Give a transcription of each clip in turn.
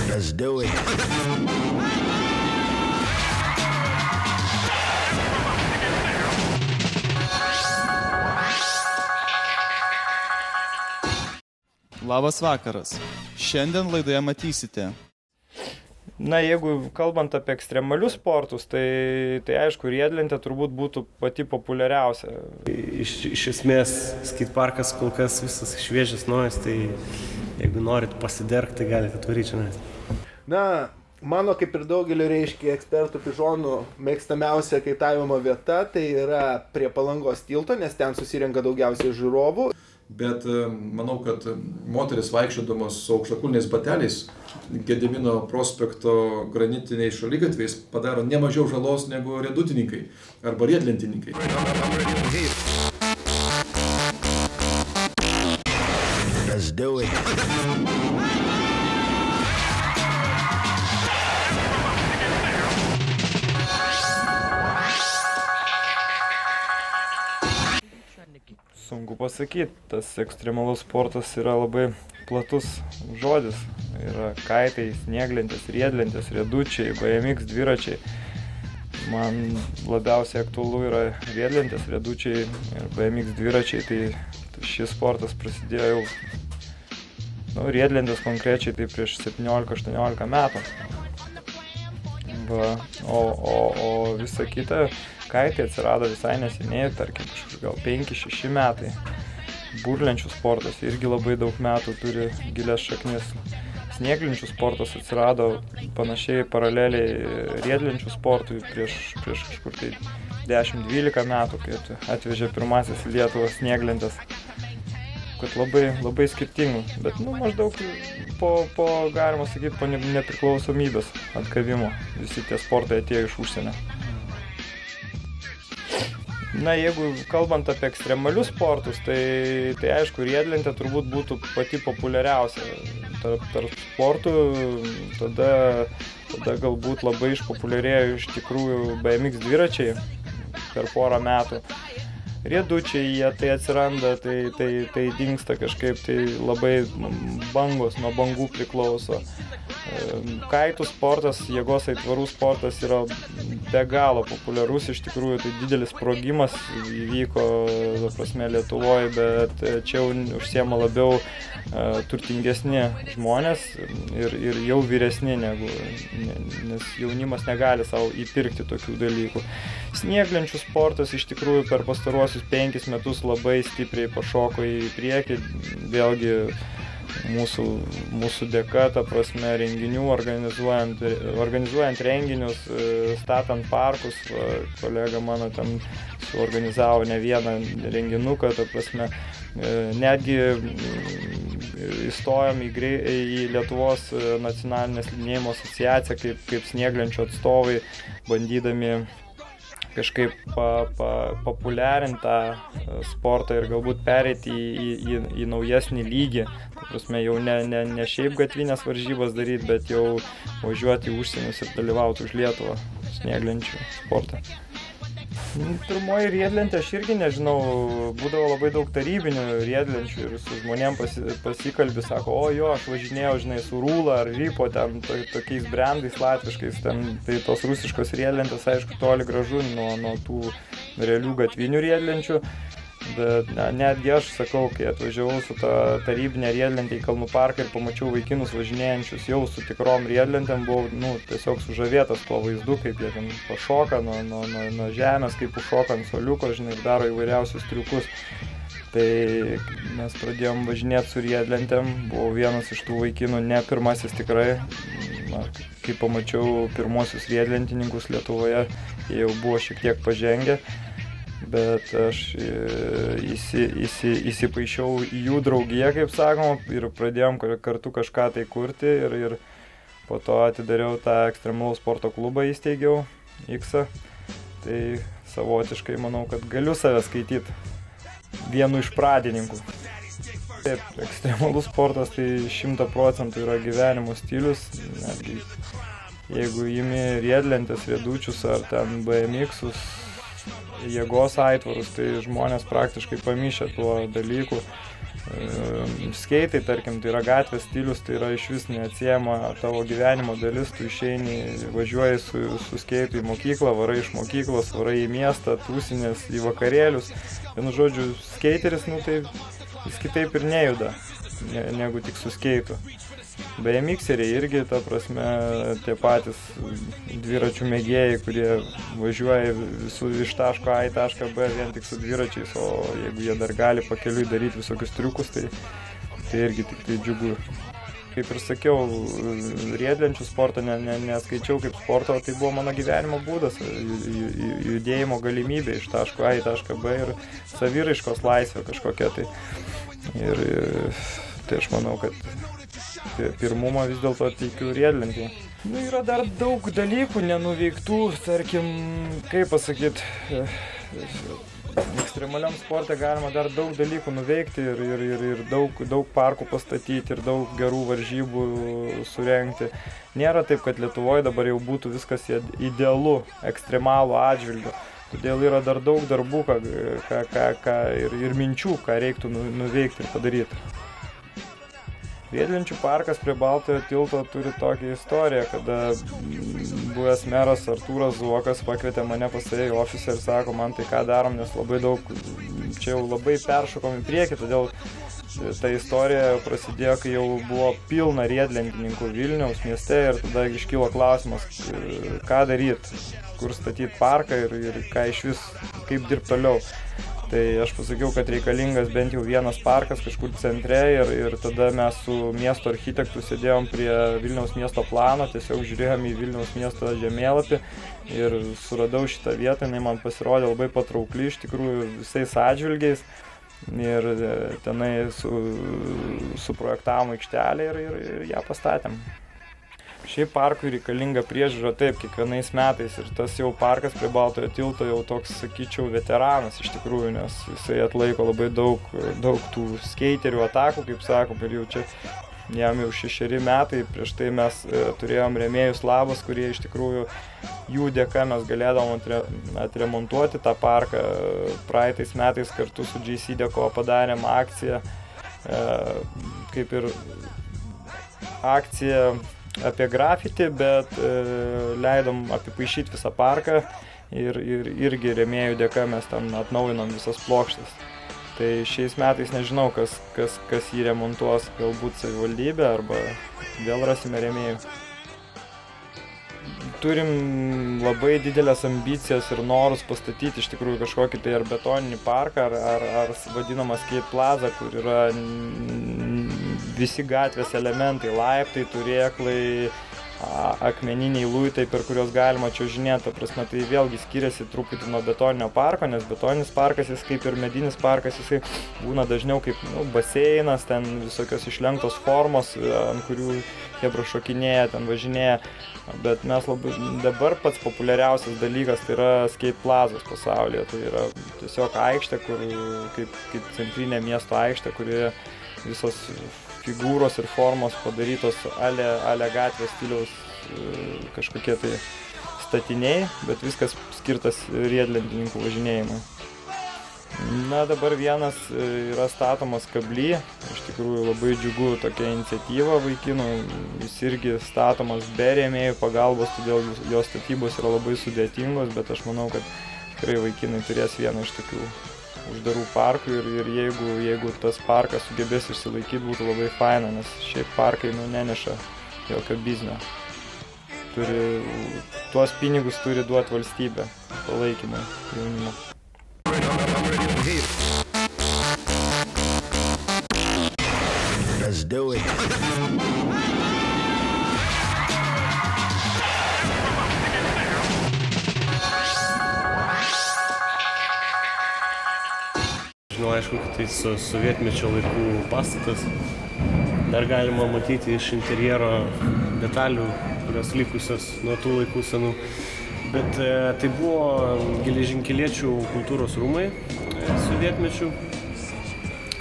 Let's do it. Labas vakaras. Šiandien laidoje matysite. Na, jeigu kalbant apie ekstremalius sportus, tai aišku, riedlentė turbūt būtų pati populiariausia. Iš esmės, skateparkas kol kas visas šviežias naujas, tai jeigu norit pasidergti, tai galite atvaryti čia. Na, mano kaip ir daugelio reiškia ekspertų pižonų mėgstamiausia kaitavimo vieta, tai yra prie Palangos tilto, nes ten susirenka daugiausiai žiūrovų. Bet manau, kad moteris vaikščiodamos su aukštakulniais bateliais Gedimino prospekto granitiniais šaligatviais padaro ne mažiau žalos negu riedutininkai arba riedlentininkai. Let's do it. Sunku pasakyti, tas ekstremalus sportas yra labai platus žodis. Yra kaitai, snieglentės, riedlentės, riedučiai, BMX dviračiai. Man labiausiai aktualu yra riedlentės, riedučiai ir BMX dviračiai, tai šis sportas prasidėjo jau, riedlentės konkrečiai tai prieš 17-18 metų. O visa kita, kaitai atsirado visai neseniai, tarkim, gal 5-6 metai. Burlenčių sportas irgi labai daug metų turi gilias šaknis. Snieglenčių sportas atsirado panašiai paraleliai riedlenčių sportui prieš kažkur tai 10-12 metų, kai atvežė pirmasis į Lietuvą snieglentės. Kad labai skirtingų, bet maždaug po galima sakyti, po nepriklausomybės atgavimo visi tie sportai atėjo iš užsienio. Na, jeigu kalbant apie ekstremalius sportus, tai aišku, riedlentė turbūt būtų pati populiariausia tarp sportų, tada galbūt labai išpopuliarėjo iš tikrųjų BMX dviračiai per porą metų. Riedučiai jie tai atsiranda, tai dingsta kažkaip, tai labai bangos, nuo bangų priklauso. Kaitų sportas, jėgos aitvarų sportas yra be galo populiarus, iš tikrųjų tai didelis sprogimas įvyko, Lietuvoje, bet čia jau užsiema labiau turtingesni žmonės ir jau vyresni, nes jaunimas negali savo įpirkti tokių dalykų. Snieglenčių sportas iš tikrųjų per pastaruosius 5 metus labai stipriai pašoko į priekį, vėlgi mūsų dėka, ta prasme, renginių, organizuojant renginius, statant parkus, kolega mano ten suorganizavo ne vieną renginuką, ta prasme, netgi įstojom į Lietuvos nacionalinę slidinėjimo asociaciją kaip snieglenčių atstovai, bandydami kažkaip populiarinti tą sportą ir galbūt pereiti į naujesnį lygį. Tai prasme, jau ne šiaip gatvinės varžybas daryti, bet jau važiuoti į užsienius ir dalyvauti už Lietuvą snieglenčių sportą. Pirmoji riedlentė, aš irgi nežinau, būdavo labai daug tarybinių riedlenčių ir su žmonėm pasikalbi, sako, aš važinėjau, su Rūla ar Rypo, ten tokiais brandais latviškais, tai tos rusiškos riedlentės, aišku, toli gražu nuo tų realių gatvinių riedlenčių, bet netgi aš sakau, kai atvažiavau su ta tarybinė riedlentė į Kalnų parką ir pamačiau vaikinus važinėjančius jau su tikrom riedlentėm, buvau tiesiog sužavėtas tuo vaizdu, kaip jie ten pašoka nuo žemės, kaip užšoka ant soliuko, ir daro įvairiausius triukus. Tai mes pradėjom važinėti su riedlentėm, buvau vienas iš tų vaikinų, ne pirmasis tikrai. Kai pamačiau pirmosius riedlentininkus Lietuvoje, jie jau buvo šiek tiek pažengę. Bet aš įsipaišiau į jų draugiją, kaip sakoma, ir pradėjom kartu kažką tai kurti ir po to atidariau tą ekstremalaus sporto klubą, įsteigiau X-ą. Tai savotiškai manau, kad galiu save skaityti vienu iš pradininkų. Taip, ekstremalus sportas tai 100% yra gyvenimo stilius, netgi jeigu imi riedlentės, riedučius ar ten BMX-us, jėgos aitvarus, tai žmonės praktiškai pamišę tuo dalyku. Skeitai, tarkim, tai yra gatvės stilius, tai yra iš vis neatsiejama tavo gyvenimo dalis, tu išeini, važiuoji su skeitu į mokyklą, varai iš mokyklos, varai į miestą, tūsinės, į vakarėlius. Vienu žodžiu, skeiteris, tai jis kitaip ir nejuda, negu tik su skeitu. Beje, mikseriai irgi, ta prasme, tie patys dviračių mėgėjai, kurie važiuoja iš taško A į tašką B vien tik su dviračiais, o jeigu jie dar gali pakeliui daryti visokius triukus, tai irgi tik tai džiugu. Kaip ir sakiau, riedlenčių sportą neskaičiau kaip sporto, tai buvo mano gyvenimo būdas, judėjimo galimybė iš taško A į tašką B ir saviraiškos laisvė kažkokia. Tai aš manau, kad pirmumą vis dėlto teikiu riedlentį. Yra dar daug dalykų nenuveiktų, tarkim, kaip pasakyti, ekstremaliam sporte galima dar daug dalykų nuveikti ir daug parkų pastatyti ir daug gerų varžybų surengti. Nėra taip, kad Lietuvoje dabar jau būtų viskas idealu ekstremalų atžvilgiu. Todėl yra dar daug darbų ir minčių, ką reiktų nuveikti ir padaryti. Riedlenčių parkas prie Baltojo tilto turi tokią istoriją, kada buvęs meras Artūras Zuokas pakvietė mane pas save į ofisą ir sako, man tai ką darom, nes labai daug, čia jau labai peršokom į priekį, todėl ta istorija prasidėjo, kai jau buvo pilna riedlentininkų Vilniaus mieste ir tada iškilo klausimas, ką daryti, kur statyti parką ir ką iš vis, kaip dirbti toliau. Tai aš pasakiau, kad reikalingas bent jau vienas parkas kažkur centre ir tada mes su miesto architektu sėdėjom prie Vilniaus miesto plano, tiesiog žiūrėjom į Vilniaus miesto žemėlapį ir suradau šitą vietą, jinai man pasirodė labai patraukli iš tikrųjų visais atžvilgiais ir tenai suprojektavom aikštelę ir ją pastatėm. Šiaip parkui reikalinga priežiūra taip kiekvienais metais ir tas jau parkas prie Baltojo tilto jau toks, sakyčiau, veteranas iš tikrųjų, nes jisai atlaiko labai daug tų skeiterių atakų, kaip sakom, ir jau čia jam jau 6 metai, prieš tai mes turėjom rėmėjus Labas, kurie iš tikrųjų jų dėka mes galėdavom atremontuoti tą parką. Praeitais metais kartu su JC Deco padarėm akciją, kaip ir akciją apie grafitį, bet leidom apipaišyti visą parką ir irgi rėmėjų dėka mes ten atnaujinom visas plokštes. Tai šiais metais nežinau, kas jį remontuos, galbūt savivaldybė arba vėl rasime rėmėjų. Turim labai didelės ambicijas ir norus pastatyti iš tikrųjų kažkokį tai ar betoninį parką, ar vadinamą skate plaza, kur yra visi gatvės elementai, laiptai, turėklai, akmeniniai luitai, per kurios galima čiuožinėti. Ta prasme, tai vėlgi skiriasi truputį nuo betoninio parko, nes betoninis parkas, jis kaip ir medinis parkas, jisai būna dažniau kaip baseinas, ten visokios išlenktos formos, ant kurių chebra šokinėja, ten važinėja. Bet mes dabar pats populiariausias dalykas tai yra skate plazos pasaulyje. Tai yra tiesiog aikštė, kaip centrinė miesto aikštė, kurioje visos figūros ir formos padarytos ale gatvės stiliaus kažkokie tai statiniai, bet viskas skirtas riedlentininkų važinėjimui. Na, dabar vienas yra statomas Kably, iš tikrųjų labai džiugu tokia iniciatyva vaikinų, jis irgi statomas be rėmėjų pagalbos, todėl jo statybos yra labai sudėtingos, bet aš manau, kad tikrai vaikinai turės vieną iš tokių uždarų parkų ir jeigu tas parkas sugebės išsilaikyti, būtų labai faina, nes šiaip parkai neneša jokio biznio. Tuos pinigus turi duoti valstybė palaikymą jaunimo. Let's do it. Žinau, aišku, kad tai sovietmečio laikų pastatas. Dar galima matyti iš interjero detalių, kurios likusios nuo tų laikų senų. Bet tai buvo geležinkeliečių kultūros rūmai sovietmečių.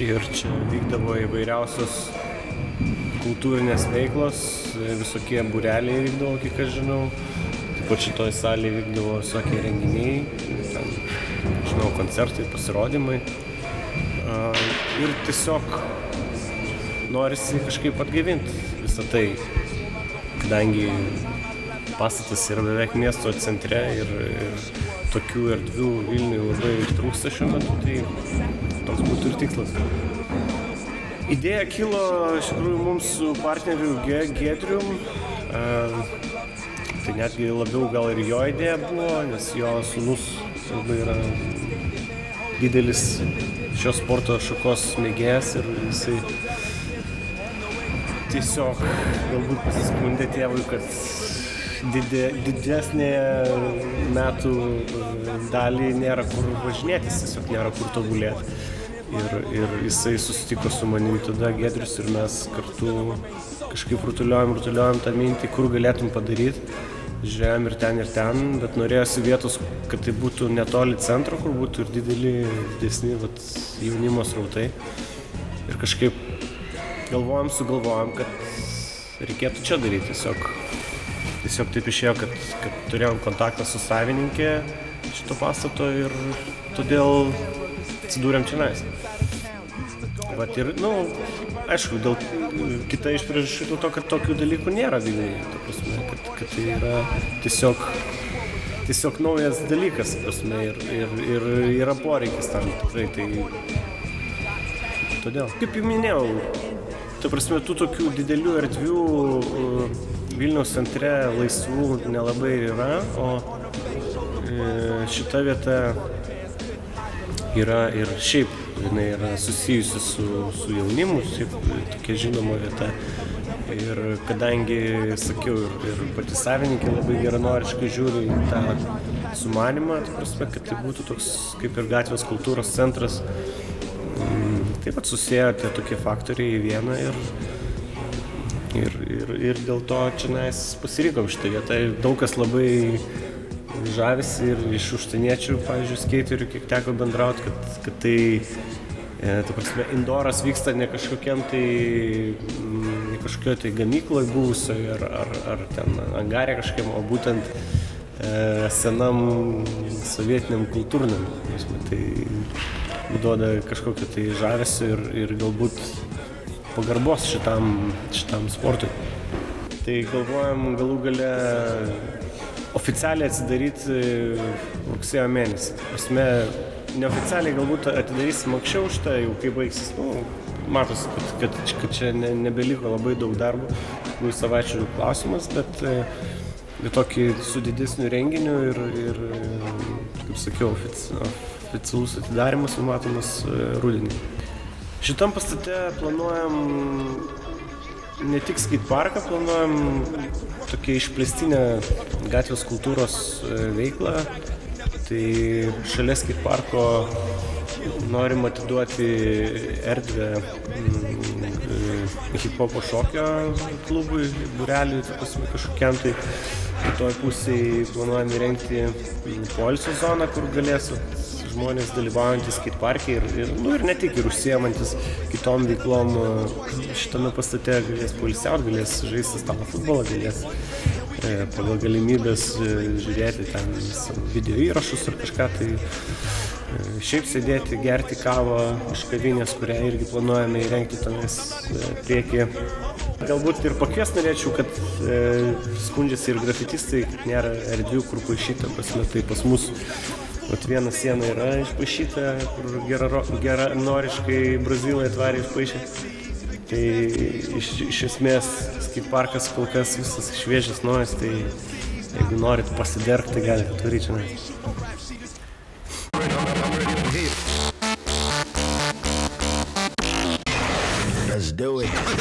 Ir čia vykdavo įvairiausios kultūrinės veiklos, visokie būreliai vykdavo, kiek aš žinau. Taip pat šitoj salėje vykdavo visokie renginiai, ten, žinau, koncertai, pasirodymai. ir tiesiog norisi kažkaip atgaivinti visą tai, kadangi pastatas yra beveik miesto centre ir tokių erdvių Vilniuje labai trūksta šiuo metu, tai toks būtų ir tikslas. Idėja kilo iš tikrųjų mums su partneriu Giedrium. Tai netgi labiau gal ir jo idėja buvo, nes jo sūnus labai yra didelis šios sporto šakos mėgėjas ir jisai tiesiog galbūt pasiskundė tėvui, kad didesnė metų dalį nėra kur važinėtis, tiesiog nėra kur tobulėti. Ir jisai susitiko su manim tada Giedrius ir mes kartu kažkaip rutuliojom tą mintį, kur galėtum padaryti. Žiūrėjom ir ten, bet norėjosi vietos, kad tai būtų netoli centro, kur būtų ir didesni jaunimo srautai. Ir kažkaip sugalvojom, kad reikėtų čia daryti. Tiesiog taip išėjo, kad turėjom kontaktą su savininkė šito pastato ir todėl atsidūrėm čionais. Ir, aišku, kita iš priežasčių dėl to, kad tokių dalykų nėra Vilniuje, kad tai yra tiesiog naujas dalykas, ir yra poreikis tam tikrai, tai todėl. Kaip jau minėjau, tų tokių didelių erdvių Vilniaus centre laisvų nelabai yra, o šita vieta yra ir šiaip jinai yra susijusi su jaunimu, šiaip tokia žinoma vieta. Ir kadangi, sakiau, ir pati savininkė labai geranoriškai žiūri į tą sumanymą, kad tai būtų toks kaip ir gatvės kultūros centras, taip pat susėjo tie tokie faktoriai į vieną ir dėl to čionais pasirinkom šitą vietą. Daug kas labai žavisi ir iš užsieniečių, pavyzdžiui, skeiterių, kiek teko bendrauti, kad tai, indoras vyksta ne kažkokio tai gamykloje buvusioje ar ten angare kažkiam, o būtent senam sovietiniam kultūriniam. Tai duoda kažkokio tai žavesio ir galbūt pagarbos šitam sportui. Tai galvojam galų gale oficialiai atsidaryti rugsėjo mėnesį. Neoficialiai galbūt atidarysim anksčiau šitą, jau kai baigsis. Matosi, kad čia nebeliko labai daug darbų, savaičių klausimas, bet tokį su didesniu renginiu ir kaip sakiau, oficialus atidarimas numatomas rudenį. Šitam pastate planuojam ne tik skateparką, planuojam tokią išplėstinę gatvės kultūros veiklą. Tai šalia skateparko norim atiduoti erdvę hip-hopo šokio klubui, būreliui, kažkokiam tai. Kitoj pusėje planuojam įrengti poilsio zoną, kur galės žmonės dalyvaujantys skateparke ir ne tik, ir užsiėmantis kitom veiklom šitame pastate galės poilsiauti, galės žaisti stalo futbolą, galės pagal galimybės žiūrėti ten video įrašus ar kažką, tai šiaip sėdėti, gerti kavą iš kavinės, kurią irgi planuojame įrengti tenais priekyje. Galbūt ir pakvies norėčiau, kad skundžiasi ir grafitistai, kad nėra erdvių, kur paišyta, tai pas mus viena siena yra išpaišyta, kur geranoriškai brazilai atvarė išpaišė. Tai iš esmės skateparkas kol kas visas šviežias naujas, tai jeigu norit pasidergti, tai galite atvaryti čia. Let's do it.